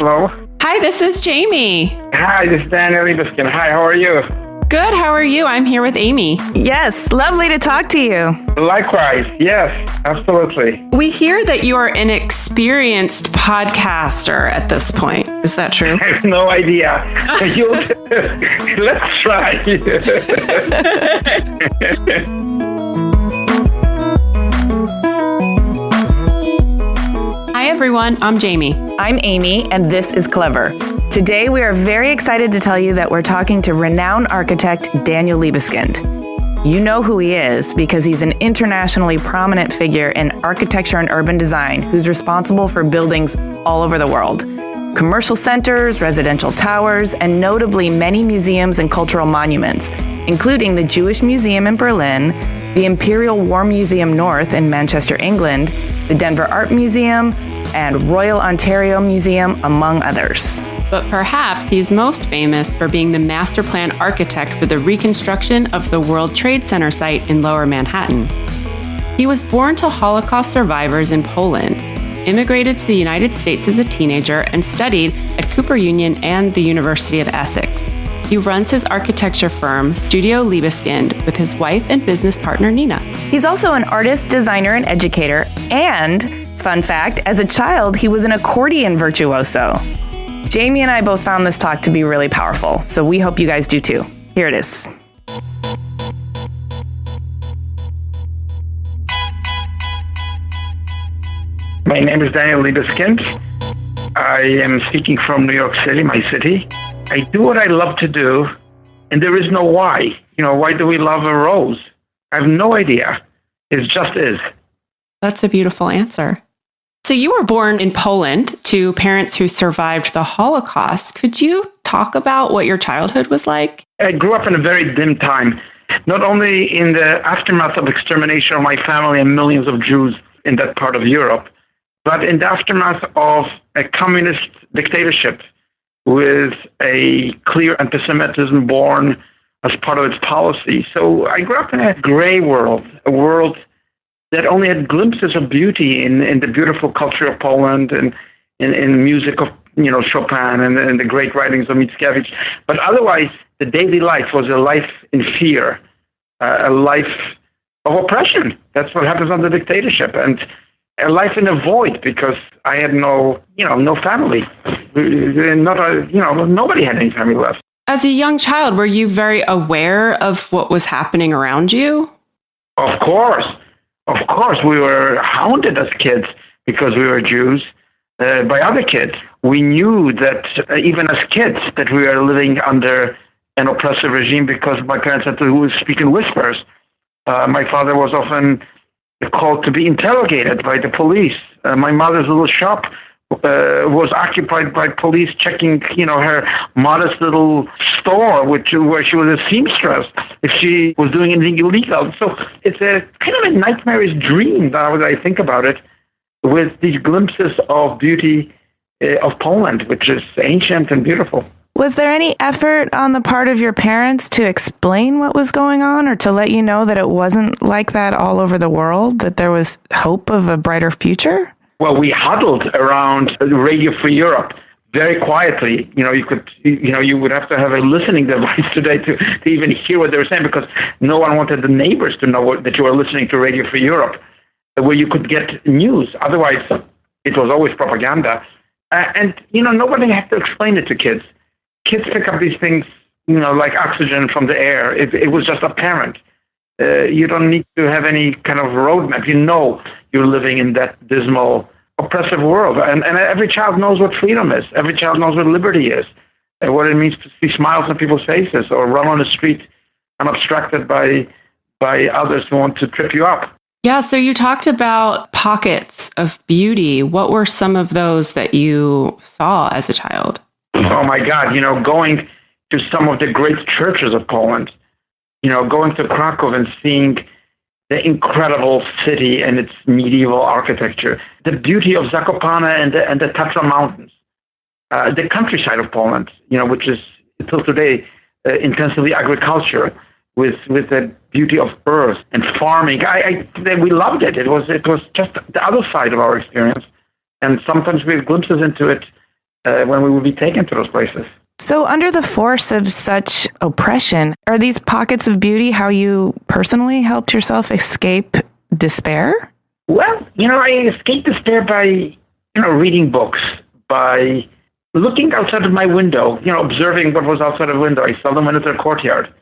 Hello. Hi, this is Jamie. Hi, this is Daniel Libeskind. Hi, how are you? Good, how are you? I'm here with Amy. Yes, lovely to talk to you. Likewise, yes, absolutely. We hear that you are an experienced podcaster at this point. Is that true? I have no idea. Let's try. Hi, everyone. I'm Jamie. I'm Amy, and this is Clever. Today, we are very excited to tell you that we're talking to renowned architect Daniel Libeskind. You know who he is because he's an internationally prominent figure in architecture and urban design who's responsible for buildings all over the world. Commercial centers, residential towers, and notably many museums and cultural monuments, including the Jewish Museum in Berlin, the Imperial War Museum North in Manchester, England, the Denver Art Museum, and Royal Ontario Museum, among others. But perhaps he's most famous for being the master plan architect for the reconstruction of the World Trade Center site in Lower Manhattan. He was born to Holocaust survivors in Poland, immigrated to the United States as a teenager, and studied at Cooper Union and the University of Essex. He runs his architecture firm, Studio Libeskind, with his wife and business partner, Nina. He's also an artist, designer, and educator, and, fun fact, as a child, he was an accordion virtuoso. Jamie and I both found this talk to be really powerful, so we hope you guys do too. Here it is. My name is Daniel Libeskind. I am speaking from New York City, my city. I do what I love to do, and there is no why. Why do we love a rose? I have no idea. It just is. That's a beautiful answer. So you were born in Poland to parents who survived the Holocaust. Could you talk about what your childhood was like? I grew up in a very dim time, not only in the aftermath of extermination of my family and millions of Jews in that part of Europe, but in the aftermath of a communist dictatorship with a clear anti-Semitism born as part of its policy. So I grew up in a gray world, a world that only had glimpses of beauty in the beautiful culture of Poland and in music of Chopin and the great writings of Mickiewicz. But otherwise, the daily life was a life in fear, a life of oppression. That's what happens under dictatorship, and a life in a void because I had no family. Nobody had any family left. As a young child, were you very aware of what was happening around you? Of course, we were hounded as kids because we were Jews by other kids. We knew that even as kids that we were living under an oppressive regime because my parents had to speak in whispers. My father was often called to be interrogated by the police. My mother's little shop was occupied by police checking, her modest little store, where she was a seamstress, if she was doing anything illegal. So it's a kind of a nightmarish dream now that I think about it, with these glimpses of beauty of Poland, which is ancient and beautiful. Was there any effort on the part of your parents to explain what was going on or to let you know that it wasn't like that all over the world, that there was hope of a brighter future? Well, we huddled around Radio Free Europe very quietly. You would have to have a listening device today to even hear what they were saying because no one wanted the neighbors to know that you were listening to Radio Free Europe, where you could get news. Otherwise, it was always propaganda. And nobody had to explain it to kids. Kids pick up these things, like oxygen from the air. It was just apparent. You don't need to have any kind of roadmap. You're living in that dismal, oppressive world. And every child knows what freedom is. Every child knows what liberty is, and what it means to see smiles on people's faces or run on the street unobstructed by others who want to trip you up. Yeah, so you talked about pockets of beauty. What were some of those that you saw as a child? Oh my God, going to some of the great churches of Poland, going to Krakow and seeing the incredible city and its medieval architecture, the beauty of Zakopane and the Tatra Mountains, the countryside of Poland, which is until today intensively agriculture with the beauty of earth and farming. We loved it. It was just the other side of our experience, and sometimes we have glimpses into it when we would be taken to those places. So under the force of such oppression, are these pockets of beauty how you personally helped yourself escape despair? Well, I escaped despair by, reading books, by looking outside of my window, observing what was outside of the window. I seldom went into the courtyard.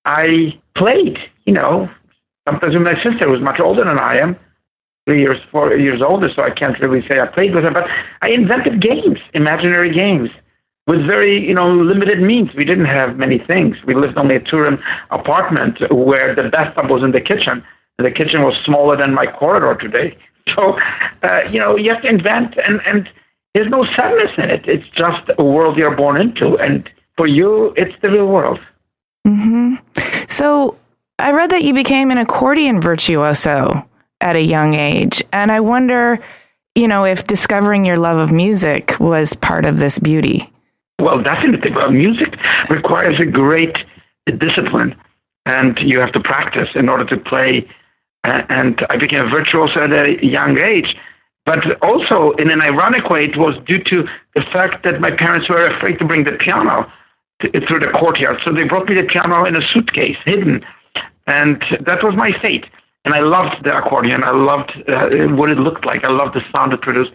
I played, sometimes with my sister, who was much older than I am, 4 years older, so I can't really say I played with her, but I invented games, imaginary games, with very, limited means. We didn't have many things. We lived only a two-room apartment where the bathtub was in the kitchen. The kitchen was smaller than my corridor today. So, you have to invent, and there's no sadness in it. It's just a world you're born into, and for you, it's the real world. Mm-hmm. So I read that you became an accordion virtuoso at a young age, and I wonder, if discovering your love of music was part of this beauty. Well, definitely. Well, music requires a great discipline, and you have to practice in order to play. And I became a virtuoso at a young age. But also, in an ironic way, it was due to the fact that my parents were afraid to bring the piano through the courtyard. So they brought me the piano in a suitcase, hidden. And that was my fate. And I loved the accordion. I loved what it looked like. I loved the sound it produced.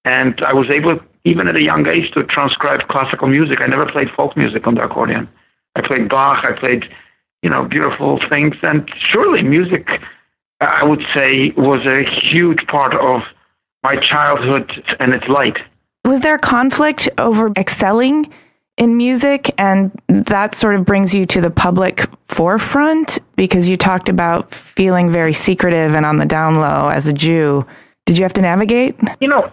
And I was able, even at a young age, to transcribe classical music. I never played folk music on the accordion. I played Bach. I played, beautiful things. And surely music, I would say, was a huge part of my childhood and its light. Was there conflict over excelling in music, and that sort of brings you to the public forefront because you talked about feeling very secretive and on the down low as a Jew? Did you have to navigate?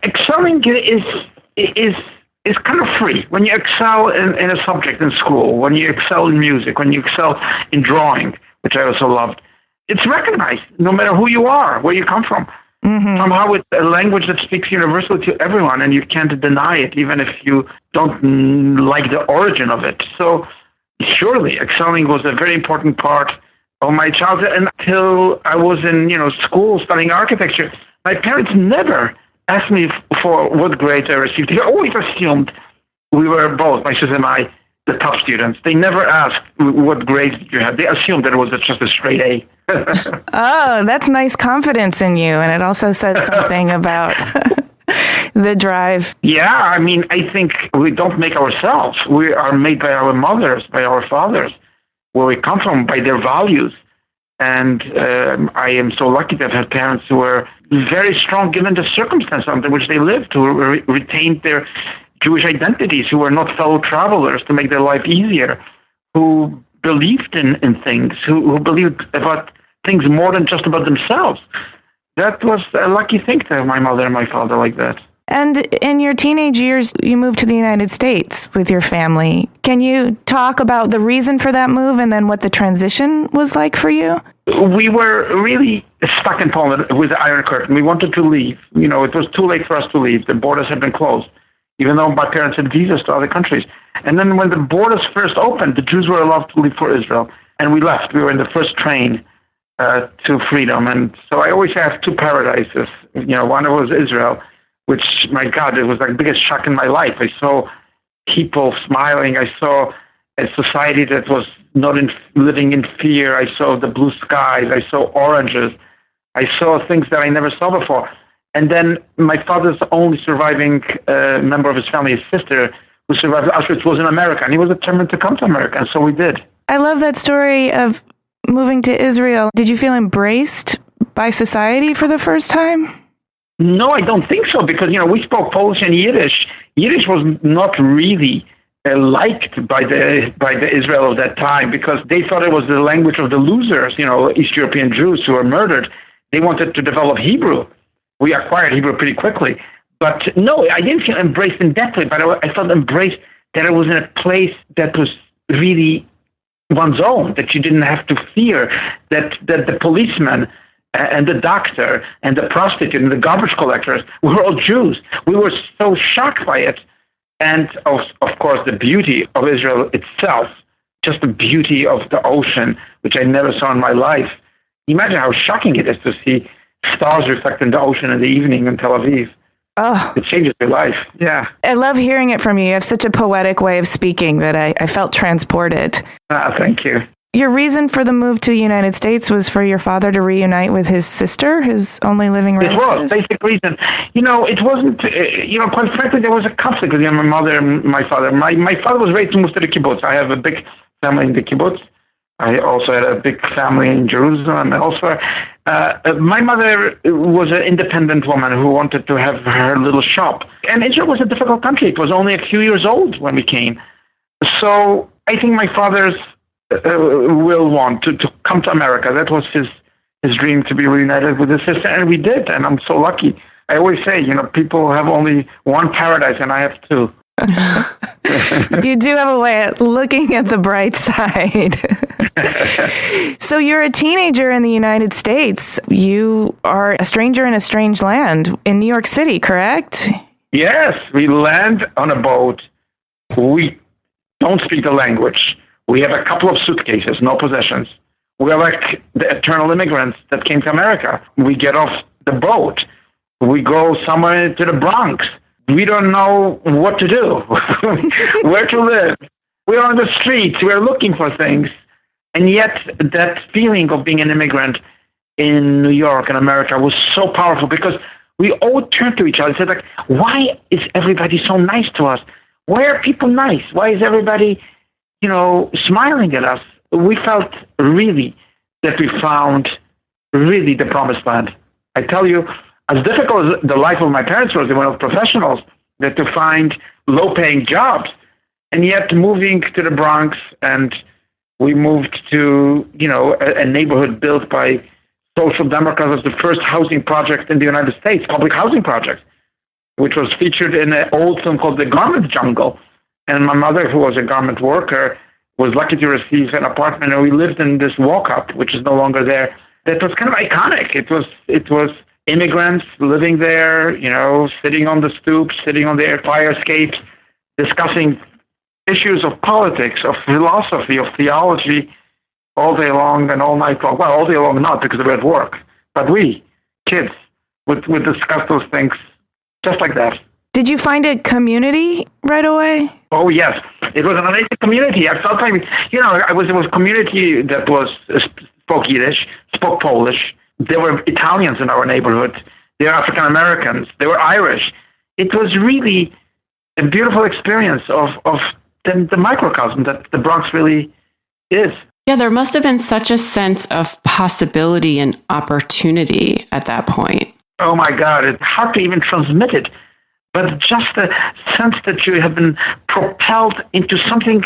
Excelling is kind of free. When you excel in a subject in school, when you excel in music, when you excel in drawing, which I also loved, it's recognized no matter who you are, where you come from. Mm-hmm. Somehow it's a language that speaks universally to everyone, and you can't deny it, even if you don't like the origin of it. So surely excelling was a very important part of my childhood. And until I was in school studying architecture, my parents never asked me for what grades I received. They always assumed we were both, my sister and I, the top students. They never asked what grades you had. They assumed that it was just a straight A. Oh, that's nice confidence in you. And it also says something about the drive. Yeah, I think we don't make ourselves. We are made by our mothers, by our fathers, where we come from, by their values. And I am so lucky to have had parents who were very strong given the circumstances under which they lived, who retained their Jewish identities, who were not fellow travelers to make their life easier, who believed in things, who believed about things more than just about themselves. That was a lucky thing to have my mother and my father like that. And in your teenage years, you moved to the United States with your family. Can you talk about the reason for that move and then what the transition was like for you? We were really stuck in Poland with the Iron Curtain. We wanted to leave. It was too late for us to leave. The borders had been closed, even though my parents had visas to other countries. And then when the borders first opened, the Jews were allowed to leave for Israel. And we left. We were in the first train to freedom. And so I always have two paradises. One was Israel, which, my God, it was like the biggest shock in my life. I saw people smiling. I saw a society that was not living in fear. I saw the blue skies. I saw oranges. I saw things that I never saw before. And then my father's only surviving member of his family, his sister, who survived Auschwitz, was in America. And he was determined to come to America. And so we did. I love that story of moving to Israel. Did you feel embraced by society for the first time? No, I don't think so, because, we spoke Polish and Yiddish. Yiddish was not really liked by the Israel of that time, because they thought it was the language of the losers, East European Jews who were murdered. They wanted to develop Hebrew. We acquired Hebrew pretty quickly. But no, I didn't feel embraced in that way, but I felt embraced that I was in a place that was really one's own, that you didn't have to fear, that the policeman and the doctor and the prostitute and the garbage collectors were all Jews. We were so shocked by it. And of course, the beauty of Israel itself, just the beauty of the ocean, which I never saw in my life. Imagine how shocking it is to see stars reflect in the ocean in the evening in Tel Aviv. Oh, it changes your life. Yeah. I love hearing it from you. You have such a poetic way of speaking that I felt transported. Thank you. Your reason for the move to the United States was for your father to reunite with his sister, his only living relative? It was, basic reason. It wasn't, quite frankly, there was a conflict with my mother and my father. My father was ready to move to the kibbutz. I have a big family in the kibbutz. I also had a big family in Jerusalem. And also, my mother was an independent woman who wanted to have her little shop. And Israel was a difficult country. It was only a few years old when we came. So I think my father's will want to come to America. That was his dream, to be reunited with his sister, and we did, and I'm so lucky. I always say, people have only one paradise, and I have two. You do have a way of looking at the bright side. So you're a teenager in the United States. You are a stranger in a strange land in New York City, correct? Yes, we land on a boat. We don't speak the language. We have a couple of suitcases, no possessions. We're like the eternal immigrants that came to America. We get off the boat. We go somewhere to the Bronx. We don't know what to do, where to live. We're on the streets. We're looking for things. And yet that feeling of being an immigrant in New York and America was so powerful because we all turned to each other and said, why is everybody so nice to us? Why are people nice? Why is everybody smiling at us? We felt really that we found really the promised land. I tell you, as difficult as the life of my parents was, they were professionals, that to find low-paying jobs, and yet moving to the Bronx, and we moved to, a neighborhood built by social democrats, the first housing project in the United States, public housing project, which was featured in an old film called The Garment Jungle. And my mother, who was a garment worker, was lucky to receive an apartment, and we lived in this walk-up, which is no longer there. That was kind of iconic. It was immigrants living there, sitting on the stoops, sitting on the fire escapes, discussing issues of politics, of philosophy, of theology, all day long and all night long. Well, all day long not, because we were at work. But we, kids, would discuss those things just like that. Did you find a community right away? Oh, yes. It was an amazing community. I felt like, it was a community that spoke Yiddish, spoke Polish. There were Italians in our neighborhood. There were African Americans. There were Irish. It was really a beautiful experience of the microcosm that the Bronx really is. Yeah, there must have been such a sense of possibility and opportunity at that point. Oh, my God. It's hard to even transmit it. But just the sense that you have been propelled into something,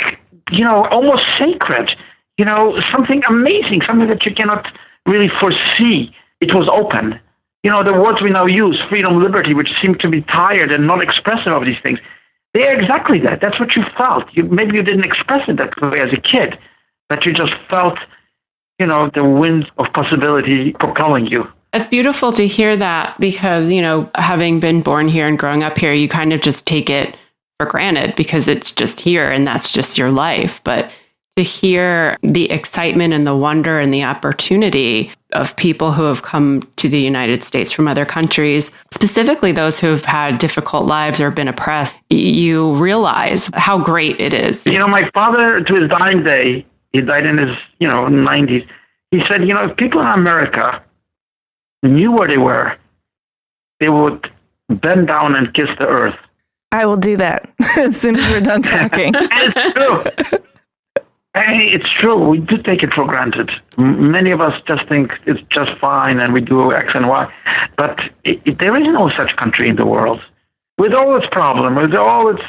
almost sacred, something amazing, something that you cannot really foresee. It was open. The words we now use, freedom, liberty, which seem to be tired and not expressive of these things, they are exactly that. That's what you felt. Maybe you didn't express it that way as a kid, but you just felt, the wind of possibility propelling you. It's beautiful to hear that because, having been born here and growing up here, you kind of just take it for granted because it's just here and that's just your life. But to hear the excitement and the wonder and the opportunity of people who have come to the United States from other countries, specifically those who have had difficult lives or been oppressed, you realize how great it is. My father, to his dying day, he died in his, 90s. He said, if people in America knew where they were, they would bend down and kiss the earth. I will do that as soon as we're done talking. And it's true. It's true. We do take it for granted. Many of us just think it's just fine and we do X and Y. But there is no such country in the world. With all its problems, with all its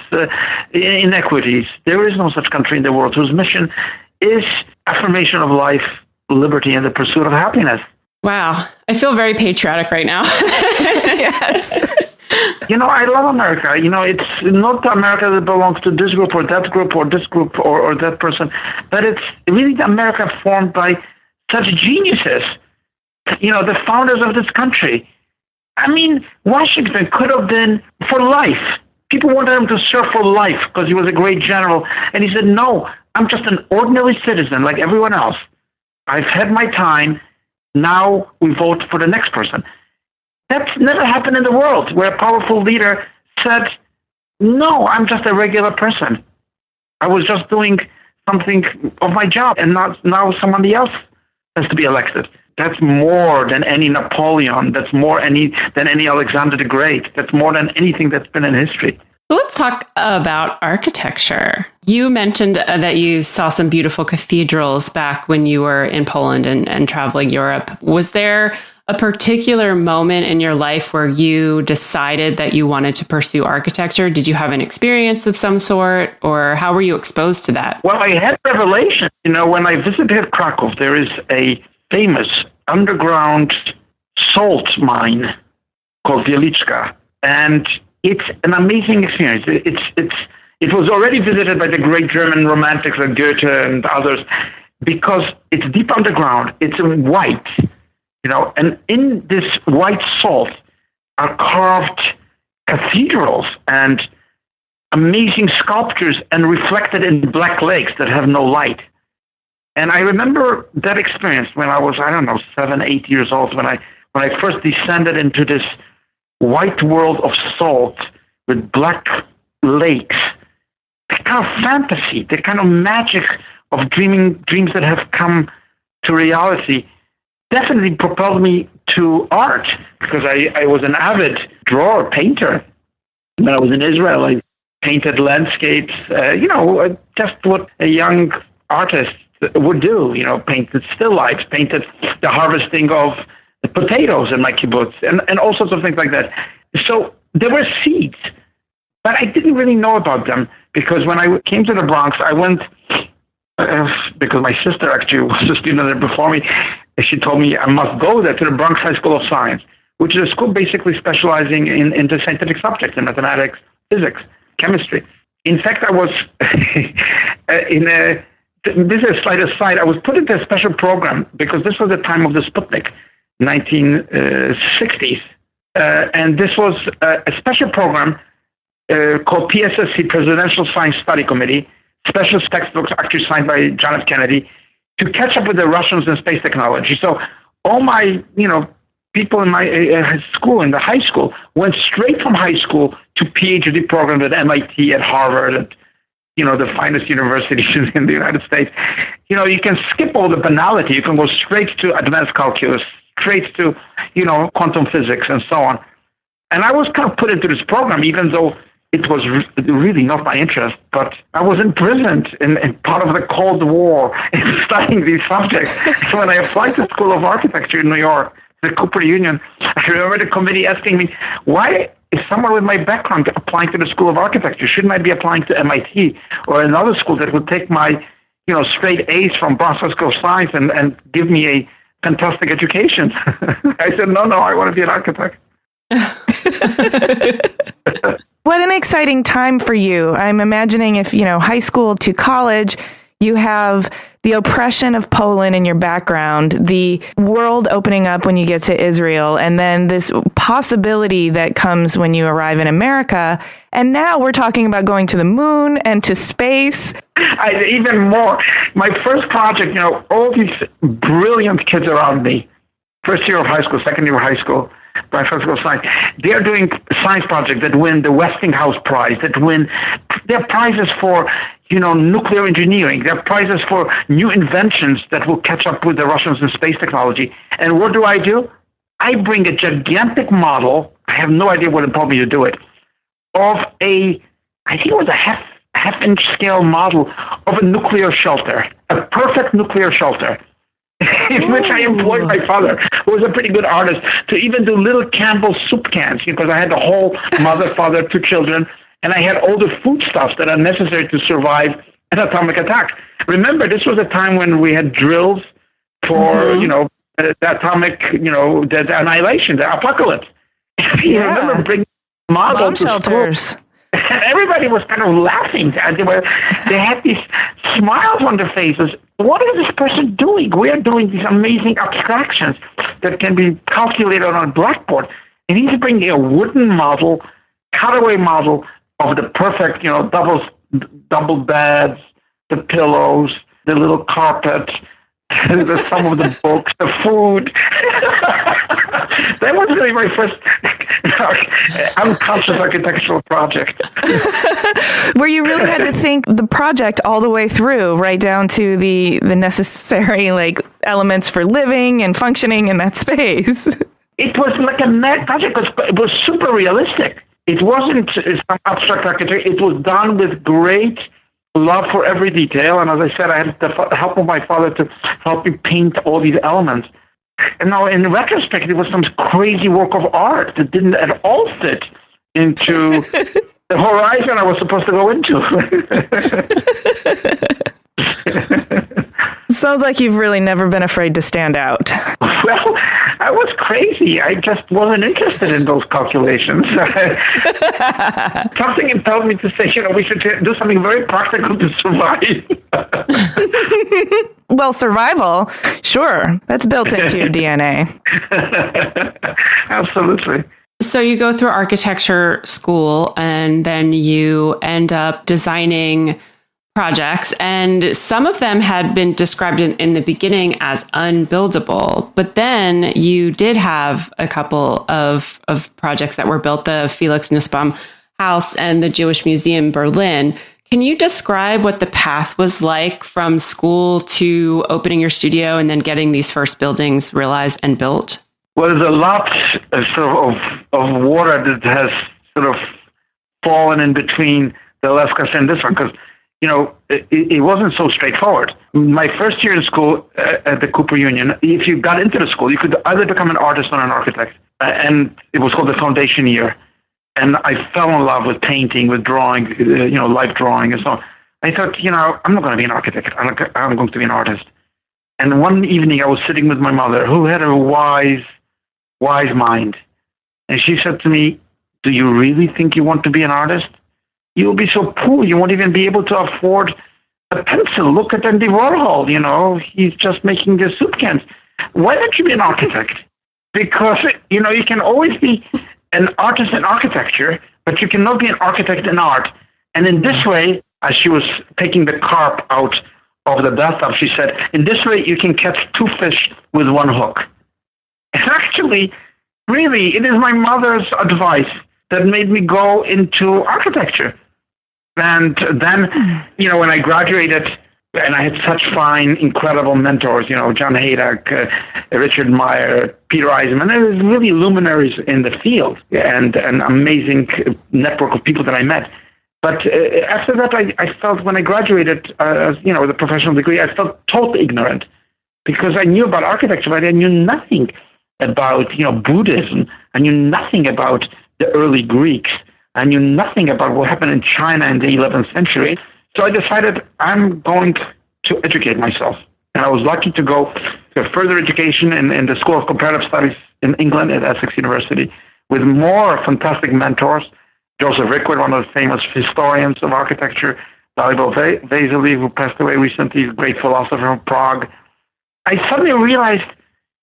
inequities, there is no such country in the world whose mission is affirmation of life, liberty, and the pursuit of happiness. Wow. I feel very patriotic right now. Yes. I love America. It's not America that belongs to this group or that group or this group or that person, but it's really the America formed by such geniuses, the founders of this country. Washington could have been for life. People wanted him to serve for life because he was a great general. And he said, no, I'm just an ordinary citizen like everyone else. I've had my time. Now we vote for the next person. That's never happened in the world, where a powerful leader said, no, I'm just a regular person. I was just doing something of my job, and not now somebody else has to be elected. That's more than any Napoleon. That's more than any Alexander the Great. That's more than anything that's been in history. Let's talk about architecture. You mentioned that you saw some beautiful cathedrals back when you were in Poland and traveling Europe. Was there a particular moment in your life where you decided that you wanted to pursue architecture? Did you have an experience of some sort, or how were you exposed to that? Well, I had revelation. When I visited Krakow, there is a famous underground salt mine called Wieliczka, and it's an amazing experience. It was already visited by the great German romantics like Goethe and others, because it's deep underground. It's in white, and in this white salt are carved cathedrals and amazing sculptures, and reflected in black lakes that have no light. And I remember that experience when I was, 7, 8 years old, when I first descended into this white world of salt with black lakes. The kind of fantasy, the kind of magic of dreams that have come to reality definitely propelled me to art, because I was an avid drawer, painter. When I was in Israel, I painted landscapes, just what a young artist would do, painted still lifes, painted the harvesting of the potatoes in my kibbutz, and all sorts of things like that. So there were seeds, but I didn't really know about them, because when I came to the Bronx, I went, because my sister actually was a student there before me, and she told me I must go there to the Bronx High School of Science, which is a school basically specializing in the scientific subjects, in mathematics, physics, chemistry. In fact, I was this is a slight aside, I was put into a special program because this was the time of the Sputnik, 1960s. And this was a special program called PSSC, Presidential Science Study Committee, special textbooks actually signed by John F. Kennedy, to catch up with the Russians in space technology. So all my, people in my school, in the high school, went straight from high school to PhD programs at MIT, at Harvard, at the finest universities in the United States. You can skip all the banality. You can go straight to advanced calculus, straight to, quantum physics and so on. And I was kind of put into this program, even though it was really not my interest, but I was imprisoned in part of the Cold War in studying these subjects. So when I applied to School of Architecture in New York, the Cooper Union, I remember the committee asking me, why is someone with my background applying to the School of Architecture? Shouldn't I be applying to MIT or another school that would take my, straight A's from Boston School of Science and give me a fantastic education? I said, no, I want to be an architect. What an exciting time for you. I'm imagining if, high school to college, you have the oppression of Poland in your background, the world opening up when you get to Israel, and then this possibility that comes when you arrive in America. And now we're talking about going to the moon and to space. Even more. My first project, all these brilliant kids around me, first year of high school, second year of high school, by School of Science, they are doing science projects that win the Westinghouse Prize, that win their prizes for, nuclear engineering. There are prizes for new inventions that will catch up with the Russians in space technology. And what do? I bring a gigantic model, I have no idea what it told me to do it, of I think it was a half-inch scale model of a nuclear shelter, a perfect nuclear shelter, in which I employed my father, who was a pretty good artist, to even do little Campbell's soup cans, because I had the whole mother, father, 2 children, and I had all the foodstuffs that are necessary to survive an atomic attack. Remember, this was a time when we had drills for, the atomic, the annihilation, the apocalypse. You remember bringing models bomb shelters. And everybody was kind of laughing. They had these smiles on their faces. What is this person doing? We are doing these amazing abstractions that can be calculated on a blackboard. And he's bringing a wooden model, cutaway model of the perfect, double beds, the pillows, the little carpet, some of the books, the food. That was really my first unconscious architectural project. Where you really had to think the project all the way through, right down to the necessary elements for living and functioning in that space. It was like a mad project because it was super realistic. It wasn't some abstract architecture. It was done with great love for every detail. And as I said, I had the help of my father to help me paint all these elements. And now, in retrospect, it was some crazy work of art that didn't at all fit into the horizon I was supposed to go into. Sounds like you've really never been afraid to stand out. Well, I was crazy. I just wasn't interested in those calculations. Something impelled me to say, we should do something very practical to survive. Well, survival, sure. That's built into your DNA. Absolutely. So you go through architecture school and then you end up designing projects, and some of them had been described in the beginning as unbuildable, but then you did have a couple of projects that were built, the Felix Nussbaum House and the Jewish Museum Berlin. Can you describe what the path was like from school to opening your studio and then getting these first buildings realized and built? Well, there's a lot of water that has sort of fallen in between the Libeskind and this one, because it wasn't so straightforward. My first year in school at the Cooper Union, if you got into the school, you could either become an artist or an architect. And it was called the foundation year. And I fell in love with painting, with drawing, life drawing. And so I thought, I'm not going to be an architect. I'm going to be an artist. And one evening I was sitting with my mother, who had a wise mind. And she said to me, "Do you really think you want to be an artist? You'll be so poor, you won't even be able to afford a pencil. Look at Andy Warhol, he's just making the soup cans. Why don't you be an architect? Because, you can always be an artist in architecture, but you cannot be an architect in art." And in this way, as she was taking the carp out of the bathtub, she said, "In this way, you can catch two fish with one hook." And actually, really, it is my mother's advice that made me go into architecture. And then, when I graduated, and I had such fine, incredible mentors, John Haydock, Richard Meyer, Peter Eisenman, there was really luminaries in the field and an amazing network of people that I met. But after that, I felt when I graduated, with a professional degree, I felt totally ignorant because I knew about architecture, but I knew nothing about, Buddhism. I knew nothing about the early Greeks. I knew nothing about what happened in China in the 11th century. So I decided I'm going to educate myself. And I was lucky to go to further education in the School of Comparative Studies in England at Essex University with more fantastic mentors. Joseph Rickwood, one of the famous historians of architecture, Dalibor Vesely, who passed away recently, a great philosopher from Prague. I suddenly realized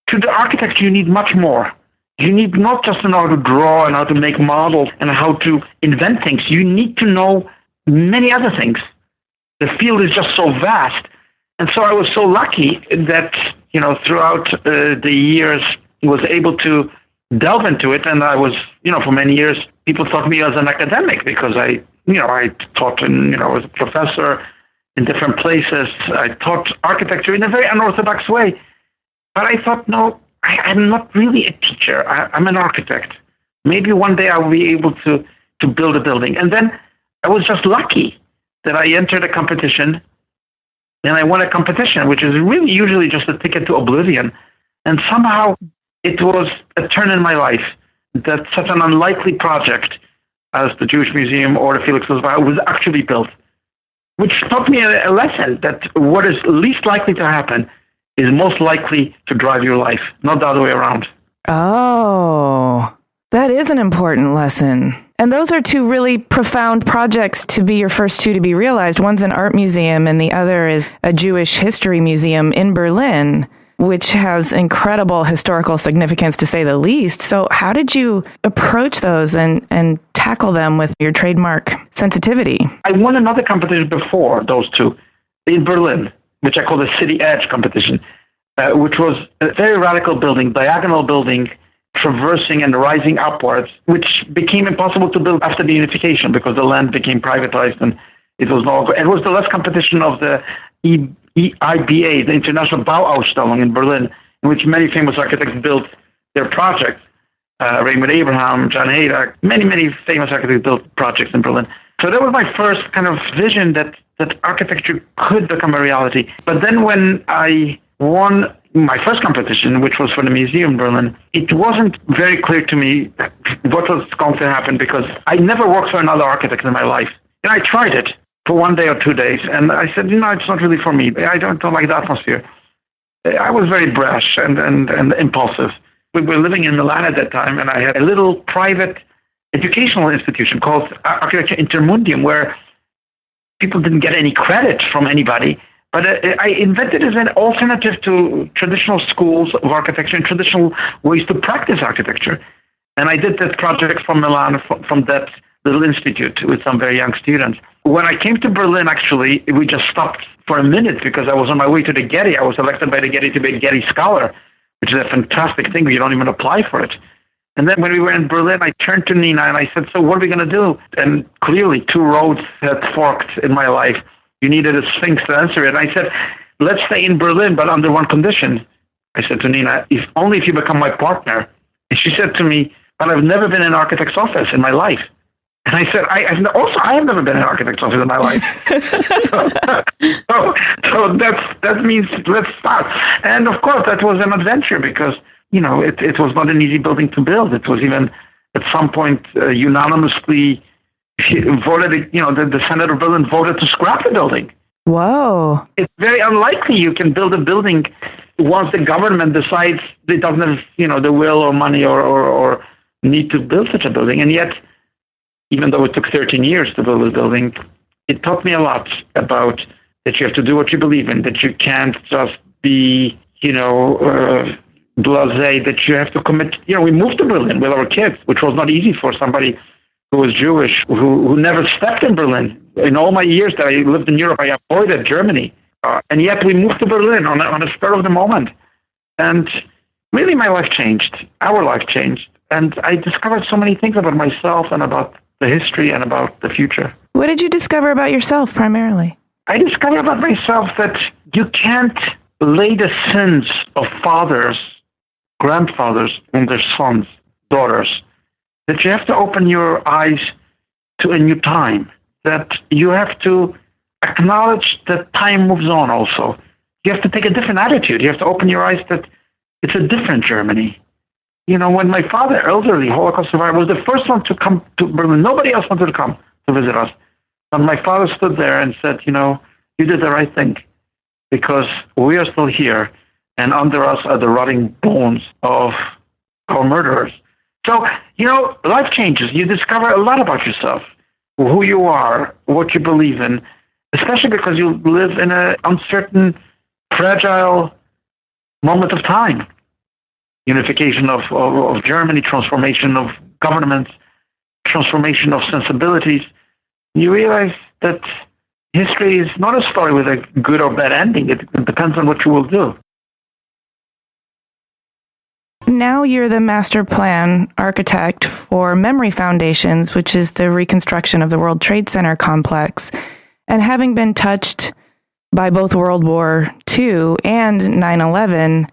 to do architecture you need much more. You need not just to know how to draw and how to make models and how to invent things. You need to know many other things. The field is just so vast. And so I was so lucky that, throughout the years, I was able to delve into it. And I was, for many years, people thought of me as an academic because I taught as a professor in different places. I taught architecture in a very unorthodox way. But I thought, no, I'm not really a teacher. I'm an architect. Maybe one day I'll be able to build a building. And then I was just lucky that I entered a competition and I won a competition, which is really usually just a ticket to oblivion. And somehow it was a turn in my life that such an unlikely project as the Jewish Museum or the Felix Nussbaum was actually built, which taught me a lesson that what is least likely to happen is most likely to drive your life, not the other way around. Oh, that is an important lesson. And those are two really profound projects to be your first two to be realized. One's an art museum and the other is a Jewish history museum in Berlin, which has incredible historical significance to say the least. So how did you approach those and tackle them with your trademark sensitivity? I won another competition before those two in Berlin, which I call the City Edge competition. which was a very radical building, diagonal building, traversing and rising upwards, which became impossible to build after the unification because the land became privatized and it was the last competition of the IBA, the International Bauausstellung in Berlin, in which many famous architects built their projects. Raymond Abraham, John Haydock, many famous architects built projects in Berlin. So that was my first kind of vision that architecture could become a reality. But then when I won my first competition, which was for the museum in Berlin, it wasn't very clear to me what was going to happen because I never worked for another architect in my life. And I tried it for 1 day or 2 days, and I said, it's not really for me. I don't like the atmosphere. I was very brash and impulsive. We were living in Milan at that time, and I had a little private educational institution called Architecture Intermundium, where people didn't get any credit from anybody. But I invented it as an alternative to traditional schools of architecture and traditional ways to practice architecture. And I did that project from Milan, from that little institute with some very young students. When I came to Berlin, actually, we just stopped for a minute because I was on my way to the Getty. I was elected by the Getty to be a Getty Scholar, which is a fantastic thing. You don't even apply for it. And then when we were in Berlin, I turned to Nina and I said, so what are we going to do? And clearly 2 roads had forked in my life. You needed a sphinx to answer it. And I said, let's stay in Berlin, but under one condition. I said to Nina, only if you become my partner. And she said to me, but I've never been in an architect's office in my life. And I said, I have never been in an architect's office in my life. so that means let's start. And of course, that was an adventure because, it was not an easy building to build. It was even at some point unanimously voted, the Senate of Berlin voted to scrap the building. Whoa. It's very unlikely you can build a building once the government decides it doesn't have, the will or money or need to build such a building. And yet, even though it took 13 years to build this building, it taught me a lot about that you have to do what you believe in, that you can't just be, blasé, that you have to commit. We moved to Berlin with our kids, which was not easy for somebody who was Jewish, who never stepped in Berlin. In all my years that I lived in Europe, I avoided Germany. And yet we moved to Berlin on a spur of the moment. And really my life changed. Our life changed. And I discovered so many things about myself and about the history and about the future. What did you discover about yourself primarily? I discovered about myself that you can't lay the sins of fathers, grandfathers, on their sons, daughters. That you have to open your eyes to a new time. That you have to acknowledge that time moves on also. You have to take a different attitude. You have to open your eyes that it's a different Germany. When my father, elderly Holocaust survivor, was the first one to come to Berlin, nobody else wanted to come to visit us. And my father stood there and said, you did the right thing because we are still here and under us are the rotting bones of our murderers. So, life changes. You discover a lot about yourself, who you are, what you believe in, especially because you live in an uncertain, fragile moment of time. Unification of Germany, transformation of governments, transformation of sensibilities. You realize that history is not a story with a good or bad ending. It depends on what you will do. Now you're the master plan architect for Memory Foundations, which is the reconstruction of the World Trade Center complex. And having been touched by both World War II and 9/11,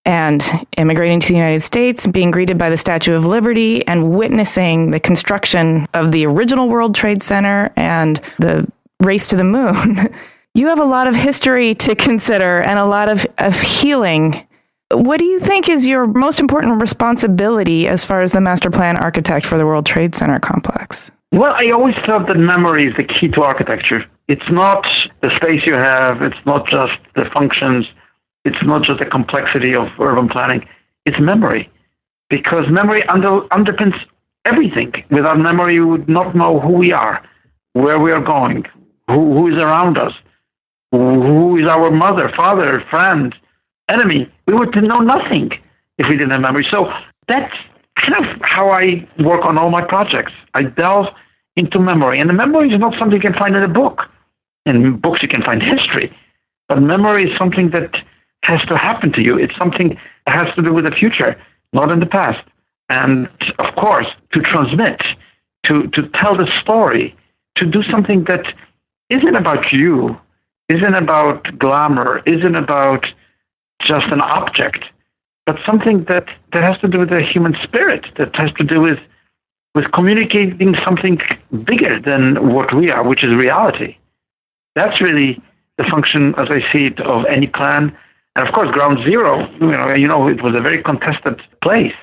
and immigrating to the United States, being greeted by the Statue of Liberty, and witnessing the construction of the original World Trade Center and the race to the moon, you have a lot of history to consider and a lot of healing. What do you think is your most important responsibility as far as the master plan architect for the World Trade Center complex? Well, I always felt that memory is the key to architecture. It's not the space you have. It's not just the functions. It's not just the complexity of urban planning. It's memory. Because memory underpins everything. Without memory, you would not know who we are, where we are going, who is around us, who is our mother, father, friend, enemy. We would know nothing if we didn't have memory. So that's kind of how I work on all my projects. I delve into memory. And the memory is not something you can find in a book. In books, you can find history. But memory is something that has to happen to you. It's something that has to do with the future, not in the past. And of course, to transmit, to tell the story, to do something that isn't about you, isn't about glamour, isn't about just an object, but something that has to do with the human spirit, that has to do with communicating something bigger than what we are, which is reality. That's really the function, as I see it, of any plan. And of course, Ground Zero, it was a very contested place.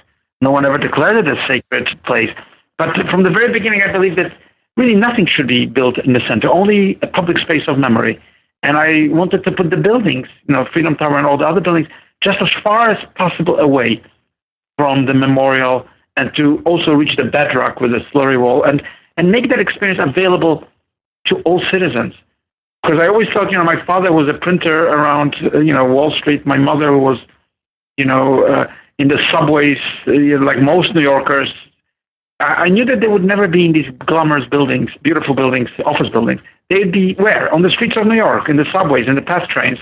No one ever declared it a sacred place. But from the very beginning, I believe that really nothing should be built in the center, only a public space of memory. And I wanted to put the buildings, Freedom Tower and all the other buildings, just as far as possible away from the memorial, and to also reach the bedrock with a slurry wall and make that experience available to all citizens. Because I always thought, my father was a printer around, Wall Street. My mother was, in the subways, like most New Yorkers. I knew that they would never be in these glamorous buildings, beautiful buildings, office buildings. They'd be where? On the streets of New York, in the subways, in the fast trains,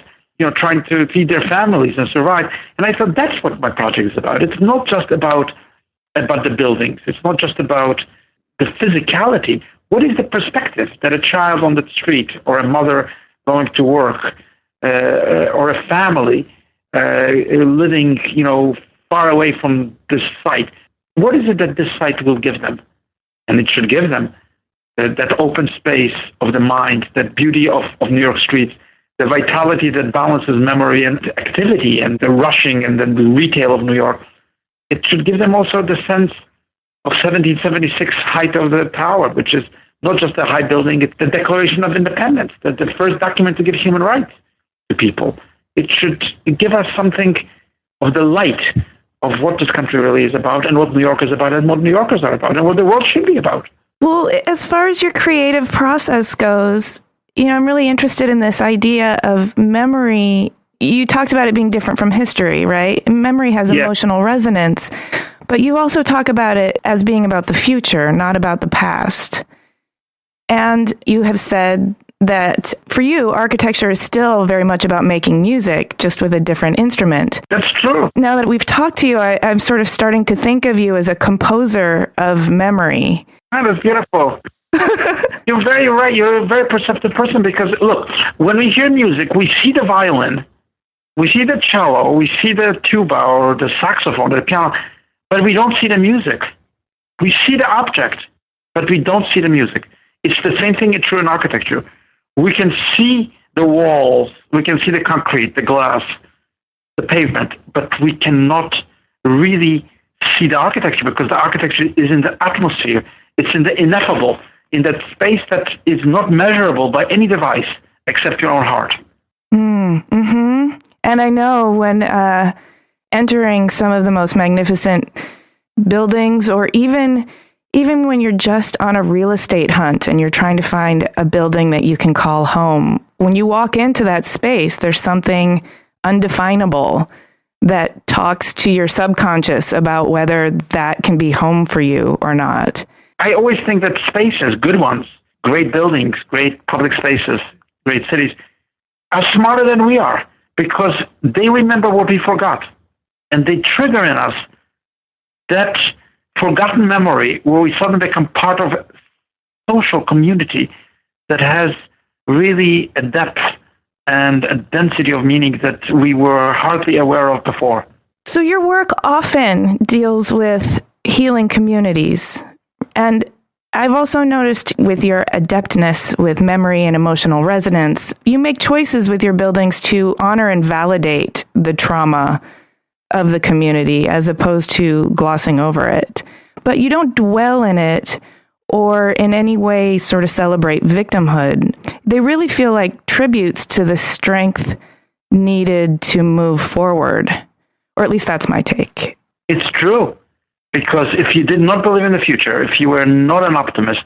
trying to feed their families and survive. And I thought that's what my project is about. It's not just about the buildings. It's not just about the physicality. What is the perspective that a child on the street, or a mother going to work, or a family living, far away from this site, what is it that this site will give them? And it should give them that open space of the mind, that beauty of New York streets, the vitality that balances memory and activity and the rushing and then the retail of New York. It should give them also the sense of 1776 height of the tower, which is not just a high building, it's the Declaration of Independence, the first document to give human rights to people. It should give us something of the light of what this country really is about, and what New York is about, and what New Yorkers are about, and what the world should be about. Well, as far as your creative process goes, I'm really interested in this idea of memory. You talked about it being different from history, right? Memory has emotional resonance, but you also talk about it as being about the future, not about the past. And you have said that for you, architecture is still very much about making music, just with a different instrument. That's true. Now that we've talked to you, I'm sort of starting to think of you as a composer of memory. That is beautiful. You're very right. You're a very perceptive person, because, look, when we hear music, we see the violin, we see the cello, we see the tuba or the saxophone, the piano, but we don't see the music. We see the object, but we don't see the music. It's the same thing true in architecture. We can see the walls, we can see the concrete, the glass, the pavement, but we cannot really see the architecture, because the architecture is in the atmosphere. It's in the ineffable, in that space that is not measurable by any device except your own heart. Mm-hmm. And I know when entering some of the most magnificent buildings, or even when you're just on a real estate hunt and you're trying to find a building that you can call home, when you walk into that space, there's something undefinable that talks to your subconscious about whether that can be home for you or not. I always think that spaces, good ones, great buildings, great public spaces, great cities, are smarter than we are, because they remember what we forgot. And they trigger in us that forgotten memory where we suddenly become part of a social community that has really a depth and a density of meaning that we were hardly aware of before. So your work often deals with healing communities. And I've also noticed with your adeptness with memory and emotional resonance, you make choices with your buildings to honor and validate the trauma of the community as opposed to glossing over it. But you don't dwell in it or in any way sort of celebrate victimhood. They really feel like tributes to the strength needed to move forward. Or at least that's my take. It's true. Because if you did not believe in the future, if you were not an optimist,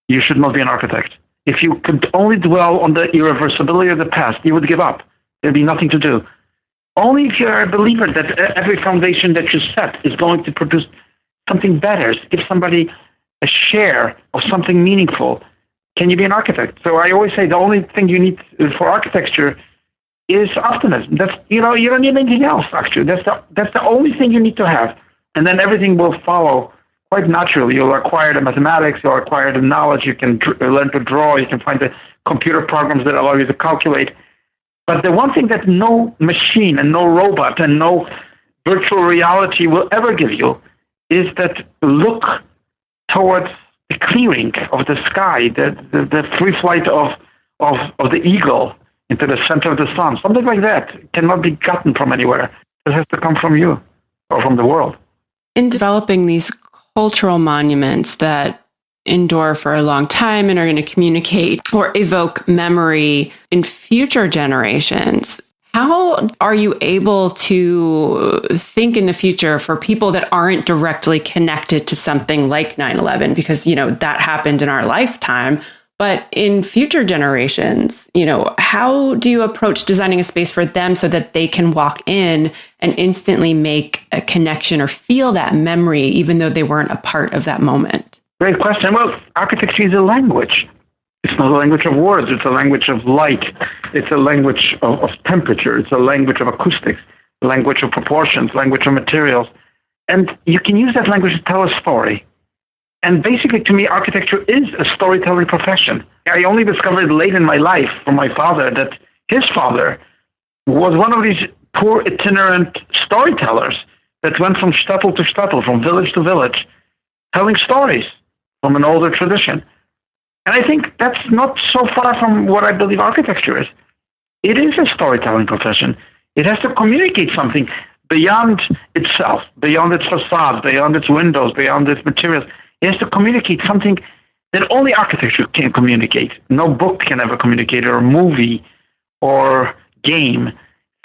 you should not be an architect. If you could only dwell on the irreversibility of the past, you would give up. There'd be nothing to do. Only if you're a believer that every foundation that you set is going to produce something better, give somebody a share of something meaningful, can you be an architect? So I always say the only thing you need for architecture is optimism. That's, you don't need anything else, actually. That's the only thing you need to have. And then everything will follow quite naturally. You'll acquire the mathematics, you'll acquire the knowledge, you can learn to draw, you can find the computer programs that allow you to calculate. But the one thing that no machine and no robot and no virtual reality will ever give you is that look towards the clearing of the sky, the free flight of the eagle into the center of the sun. Something like that cannot be gotten from anywhere. It has to come from you or from the world. In developing these cultural monuments that endure for a long time and are going to communicate or evoke memory in future generations, how are you able to think in the future for people that aren't directly connected to something like 9/11? Because, that happened in our lifetime. But in future generations, how do you approach designing a space for them so that they can walk in and instantly make a connection or feel that memory, even though they weren't a part of that moment? Great question. Well, architecture is a language. It's not a language of words. It's a language of light. It's a language of temperature. It's a language of acoustics, a language of proportions, language of materials. And you can use that language to tell a story. And basically, to me, architecture is a storytelling profession. I only discovered late in my life from my father that his father was one of these poor itinerant storytellers that went from shtetl to shtetl, from village to village, telling stories from an older tradition. And I think that's not so far from what I believe architecture is. It is a storytelling profession. It has to communicate something beyond itself, beyond its facades, beyond its windows, beyond its materials. It has to communicate something that only architecture can communicate. No book can ever communicate, or a movie, or game.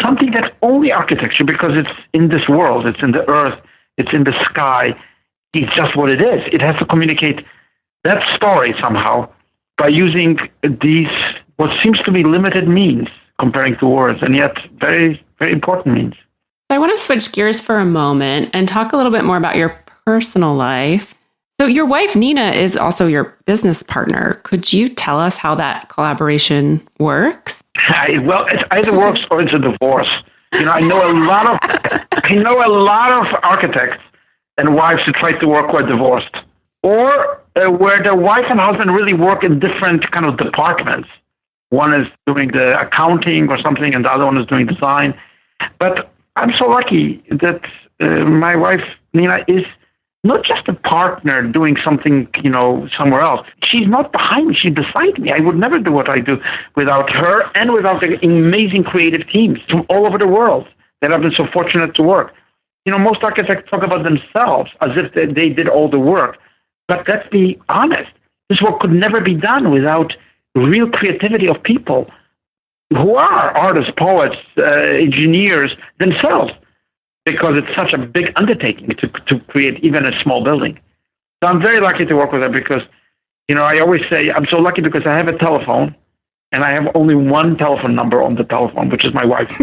Something that only architecture, because it's in this world, it's in the earth, it's in the sky, it's just what it is. It has to communicate that story somehow by using these, what seems to be limited means comparing to words, and yet very, very important means. I want to switch gears for a moment and talk a little bit more about your personal life. So your wife, Nina, is also your business partner. Could you tell us how that collaboration works? Well, it either works or it's a divorce. I know a lot of architects and wives who try to work who are divorced, or where the wife and husband really work in different kind of departments. One is doing the accounting or something, and the other one is doing design. But I'm so lucky that my wife, Nina, is not just a partner doing something, somewhere else. She's not behind me. She's beside me. I would never do what I do without her and without the amazing creative teams from all over the world that I've been so fortunate to work. Most architects talk about themselves as if they did all the work. But let's be honest. This work could never be done without real creativity of people who are artists, poets, engineers themselves, because it's such a big undertaking to create even a small building. So I'm very lucky to work with her because, I always say I'm so lucky because I have a telephone and I have only one telephone number on the telephone, which is my wife.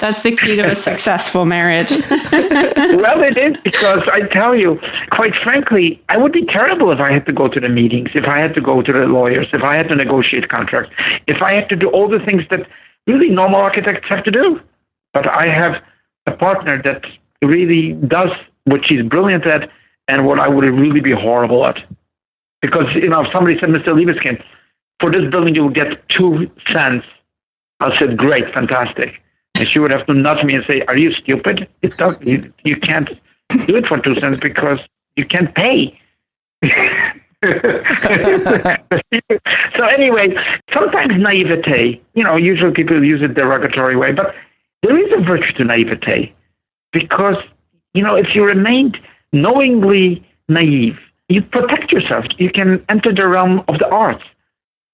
That's the key to a successful marriage. Well, it is, because I tell you, quite frankly, I would be terrible if I had to go to the meetings, if I had to go to the lawyers, if I had to negotiate contracts, if I had to do all the things that really normal architects have to do. But I have a partner that really does what she's brilliant at and what I would really be horrible at. Because, if somebody said, Mr. Libeskind, for this building you will get 2 cents, I said, great, fantastic. And she would have to nudge me and say, are you stupid? You can't do it for 2 cents because you can't pay. So anyway, sometimes naivete, usually people use it derogatory way, but there is a virtue to naivete because, if you remain knowingly naive, you protect yourself. You can enter the realm of the arts.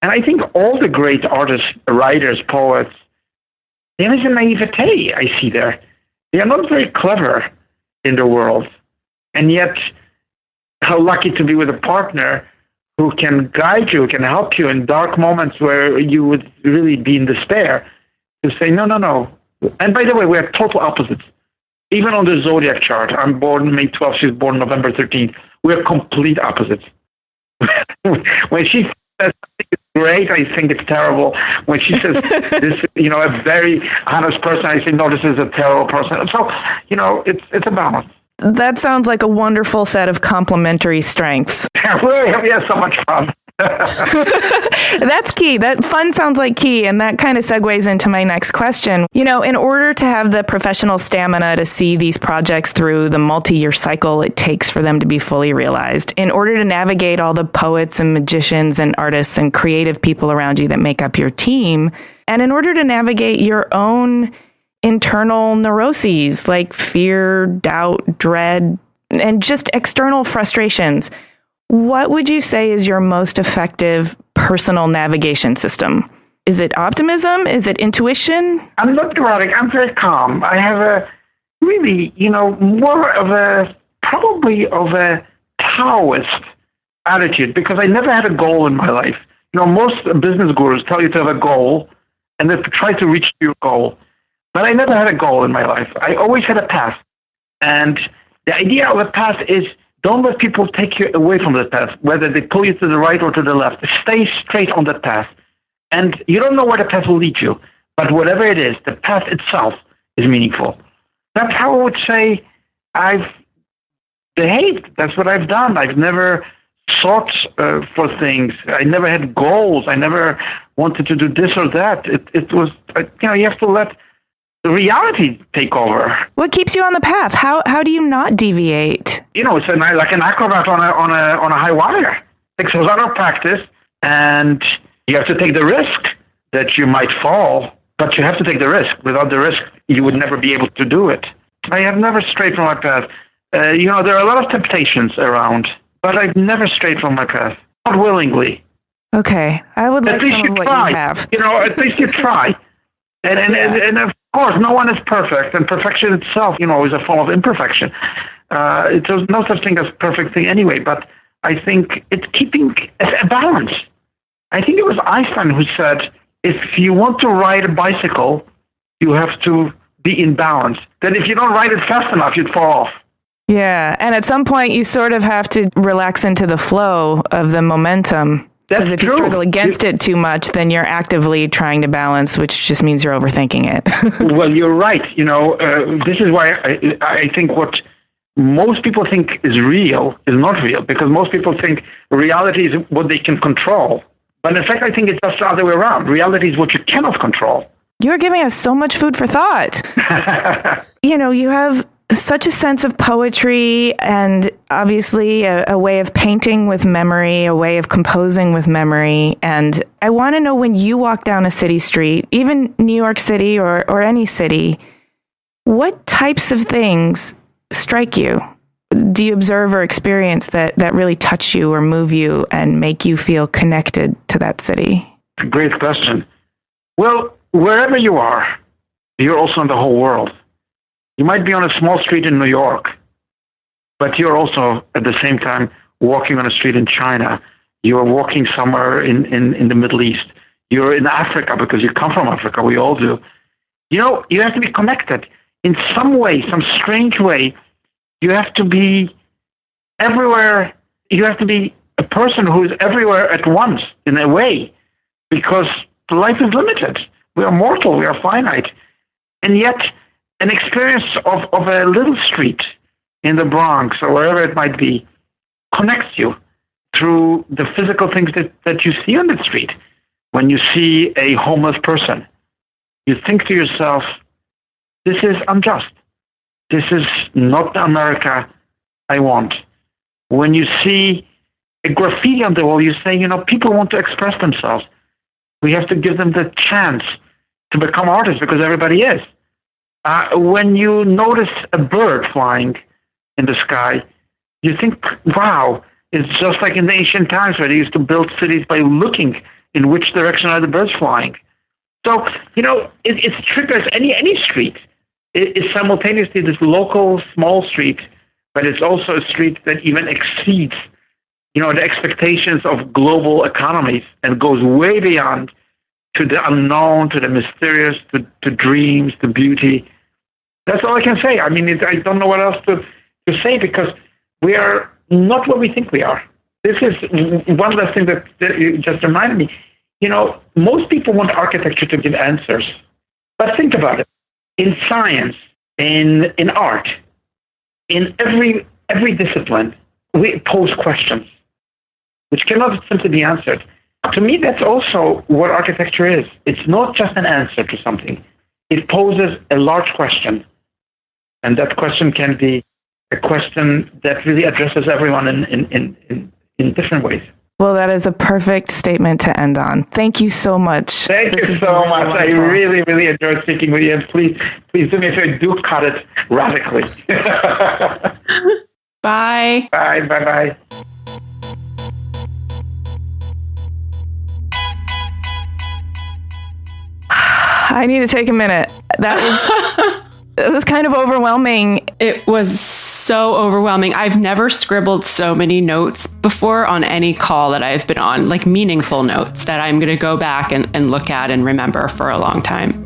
And I think all the great artists, writers, poets, there is a naivete I see there. They are not very clever in the world. And yet, how lucky to be with a partner who can guide you, can help you in dark moments where you would really be in despair, to say, no. And by the way, we are total opposites. Even on the zodiac chart, I'm born May 12th, she's born November 13th. We are complete opposites. When she says something is great. I think it's terrible. When she says this, a very honest person, I say, no, this is a terrible person. So, it's a balance. That sounds like a wonderful set of complementary strengths. We have so much fun. That's key. That fun sounds like key. And that kind of segues into my next question. In order to have the professional stamina to see these projects through the multi-year cycle it takes for them to be fully realized, in order to navigate all the poets and magicians and artists and creative people around you that make up your team, and in order to navigate your own internal neuroses like fear, doubt, dread, and just external frustrations, what would you say is your most effective personal navigation system? Is it optimism? Is it intuition? I'm not neurotic. I'm very calm. I have a really, more of probably a Taoist attitude, because I never had a goal in my life. Most business gurus tell you to have a goal and then to try to reach your goal. But I never had a goal in my life. I always had a path. And the idea of a path is, don't let people take you away from the path, whether they pull you to the right or to the left. Stay straight on that path. And you don't know where the path will lead you, but whatever it is, the path itself is meaningful. That's how I would say I've behaved. That's what I've done. I've never sought for things. I never had goals. I never wanted to do this or that. It was, you have to let the reality take over. What keeps you on the path? How do you not deviate? It's like an acrobat on a high wire. It takes a lot of practice, and you have to take the risk that you might fall, but you have to take the risk. Without the risk, you would never be able to do it. I have never strayed from my path. There are a lot of temptations around, but I've never strayed from my path. Not willingly. Okay. I would like some of what you have. At least you try. And of course, no one is perfect, and perfection itself, is a form of imperfection. There's no such thing as perfect thing anyway, but I think it's keeping a balance. I think it was Einstein who said, if you want to ride a bicycle, you have to be in balance. Then if you don't ride it fast enough, you'd fall off. Yeah, and at some point, you sort of have to relax into the flow of the momentum. Because if you struggle against it too much, then you're actively trying to balance, which just means you're overthinking it. Well, you're right. This is why I think what most people think is real is not real, because most people think reality is what they can control. But in fact, I think it's just the other way around. Reality is what you cannot control. You're giving us so much food for thought. You have such a sense of poetry and obviously a way of painting with memory, a way of composing with memory. And I want to know, when you walk down a city street, even New York City or any city, what types of things strike you? Do you observe or experience that really touch you or move you and make you feel connected to that city? Great question. Well, wherever you are, you're also in the whole world. You might be on a small street in New York, but you're also at the same time walking on a street in China. You're walking somewhere in the Middle East. You're in Africa because you come from Africa. We all do. You have to be connected in some way, some strange way. You have to be everywhere. You have to be a person who is everywhere at once in a way, because life is limited. We are mortal. We are finite. And yet, an experience of a little street in the Bronx or wherever it might be connects you through the physical things that you see on the street. When you see a homeless person, you think to yourself, this is unjust. This is not the America I want. When you see a graffiti on the wall, you say, people want to express themselves. We have to give them the chance to become artists, because everybody is. When you notice a bird flying in the sky, you think, wow, it's just like in the ancient times where they used to build cities by looking in which direction are the birds flying. So, it's triggers any street. It's simultaneously this local small street, but it's also a street that even exceeds, the expectations of global economies and goes way beyond to the unknown, to the mysterious, to dreams, to beauty. That's all I can say. I mean, I don't know what else to say, because we are not what we think we are. This is one of the things that you just reminded me. most people want architecture to give answers. But think about it. In science, in art, in every discipline, we pose questions which cannot simply be answered. To me, that's also what architecture is. It's not just an answer to something. It poses a large question. And that question can be a question that really addresses everyone in different ways. Well, that is a perfect statement to end on. Thank you so much. Thank you so much. Wonderful. I really, really enjoyed speaking with you. And please do me a favor, do cut it radically. Bye. Bye. I need to take a minute. It was kind of overwhelming. It was so overwhelming. I've never scribbled so many notes before on any call that I've been on, like meaningful notes that I'm going to go back and look at and remember for a long time.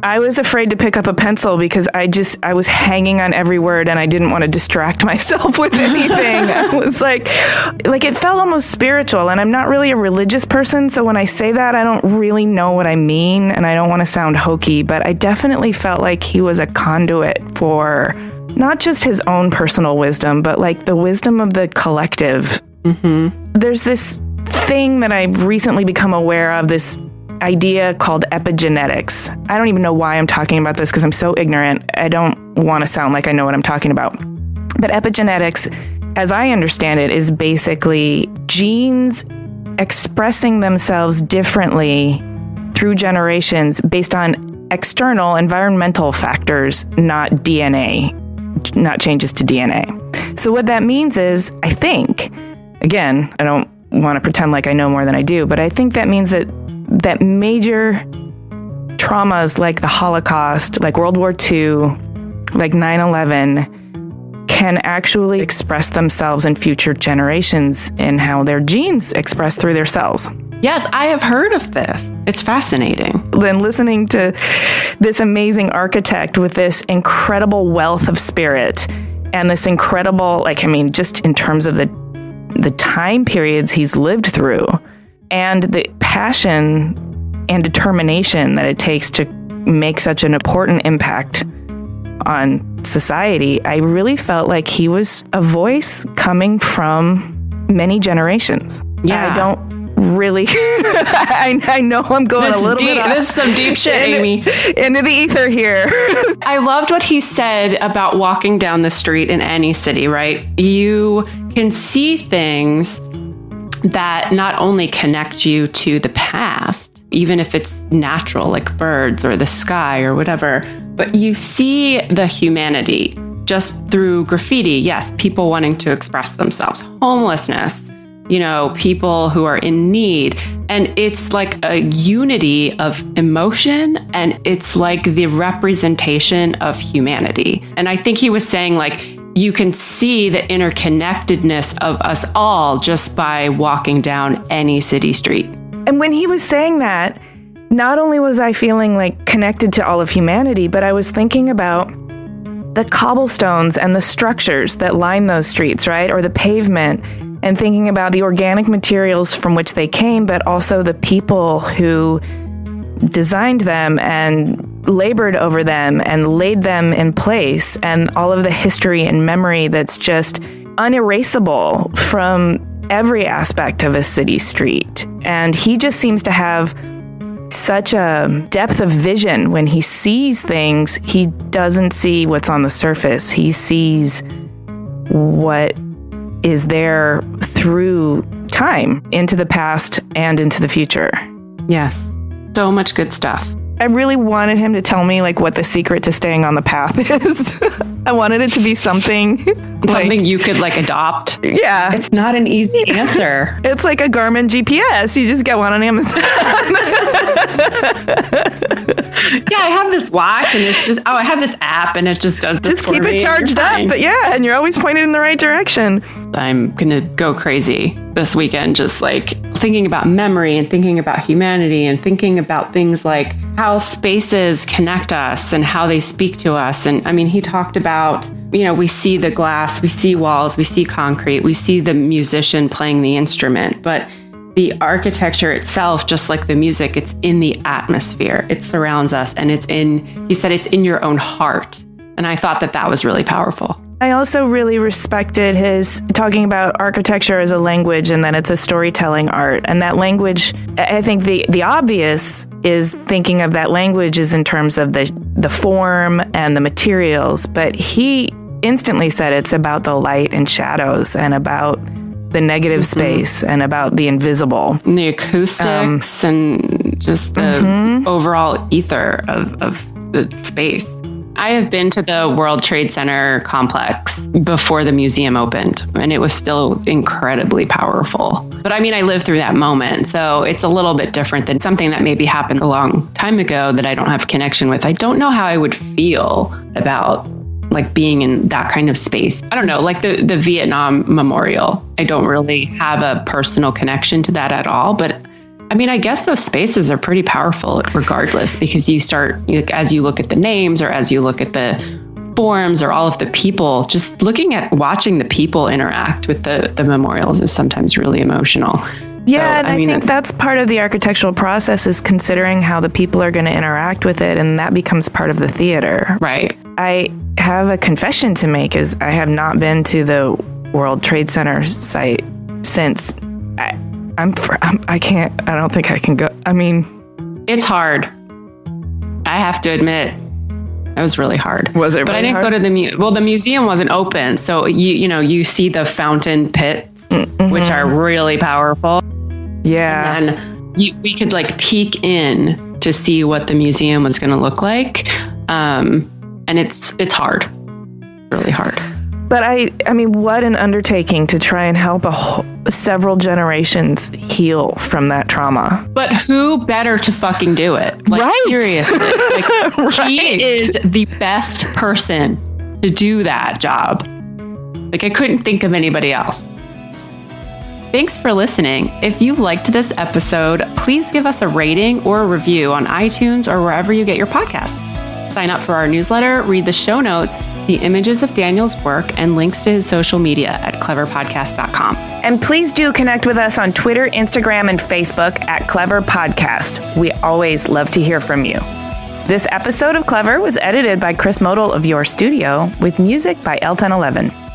I was afraid to pick up a pencil because I was hanging on every word and I didn't want to distract myself with anything. I was like it felt almost spiritual, and I'm not really a religious person. So when I say that, I don't really know what I mean, and I don't want to sound hokey, but I definitely felt like he was a conduit for not just his own personal wisdom, but like the wisdom of the collective. Mm-hmm. There's this thing that I've recently become aware of, this idea called epigenetics. I don't even know why I'm talking about this because I'm so ignorant. I don't want to sound like I know what I'm talking about. But epigenetics, as I understand it, is basically genes expressing themselves differently through generations based on external environmental factors, not DNA, not changes to DNA. So what that means is, I think, again, I don't want to pretend like I know more than I do, but I think that means that major traumas like the Holocaust, like World War II, like 9/11, can actually express themselves in future generations in how their genes express through their cells. Yes, I have heard of this. It's fascinating. Then listening to this amazing architect with this incredible wealth of spirit and this incredible, just in terms of the time periods he's lived through, and the passion and determination that it takes to make such an important impact on society, I really felt like he was a voice coming from many generations. Yeah. I don't really... I know I'm going a little bit off. This is some deep shit, Amy. Into the ether here. I loved what he said about walking down the street in any city, right? You can see things that not only connect you to the past, even if it's natural, like birds or the sky or whatever, but you see the humanity just through graffiti. Yes, people wanting to express themselves, homelessness, people who are in need. And it's like a unity of emotion, and it's like the representation of humanity. And I think he was saying, you can see the interconnectedness of us all just by walking down any city street. And when he was saying that, not only was I feeling connected to all of humanity, but I was thinking about the cobblestones and the structures that line those streets, right? Or the pavement, and thinking about the organic materials from which they came, but also the people who designed them and labored over them and laid them in place, and all of the history and memory that's just unerasable from every aspect of a city street. And he just seems to have such a depth of vision. When he sees things, he doesn't see what's on the surface. He sees what is there through time, into the past and into the future. Yes. So much good stuff. I really wanted him to tell me what the secret to staying on the path is. I wanted it to be something you could adopt. Yeah. It's not an easy answer. It's like a Garmin GPS. You just get one on Amazon. Yeah, I have this watch and it's just, I have this app and it just does this just keep it charged up. But yeah, and you're always pointed in the right direction. I'm going to go crazy this weekend, just thinking about memory and thinking about humanity and thinking about things like how spaces connect us and how they speak to us. And he talked about, we see the glass, we see walls, we see concrete, we see the musician playing the instrument, but the architecture itself, just like the music, it's in the atmosphere. It surrounds us, and he said it's in your own heart. And I thought that was really powerful. I also really respected his talking about architecture as a language and that it's a storytelling art. And that language, I think the obvious is thinking of that language is in terms of the form and the materials. But he instantly said it's about the light and shadows and about the negative space and about the invisible. And the acoustics and just the overall ether of the space. I have been to the World Trade Center complex before the museum opened, and it was still incredibly powerful. But I mean, I lived through that moment, so it's a little bit different than something that maybe happened a long time ago that I don't have connection with. I don't know how I would feel about like being in that kind of space. I don't know, like the Vietnam Memorial. I don't really have a personal connection to that at all, but I mean, I guess those spaces are pretty powerful regardless, because as you look at the names or as you look at the forms or all of the people, just watching the people interact with the memorials is sometimes really emotional. Yeah, and I think that's part of the architectural process is considering how the people are going to interact with it, and that becomes part of the theater. Right. I have a confession to make, is I have not been to the World Trade Center site since I don't think I can go. I mean, it's hard. I have to admit, it was really hard. Was it? But really I didn't hard? go to the museum wasn't open, so you see the fountain pits, which are really powerful. Yeah, and we could like peek in to see what the museum was going to look like, and it's hard, really hard. But I mean, what an undertaking to try and help several generations heal from that trauma. But who better to fucking do it? Like, right. Seriously. Like, right. He is the best person to do that job. Like, I couldn't think of anybody else. Thanks for listening. If you liked this episode, please give us a rating or a review on iTunes or wherever you get your podcasts. Sign up for our newsletter, read the show notes, the images of Daniel's work, and links to his social media at cleverpodcast.com. And please do connect with us on Twitter, Instagram, and Facebook at Clever Podcast. We always love to hear from you. This episode of Clever was edited by Chris Model of Your Studio with music by L1011.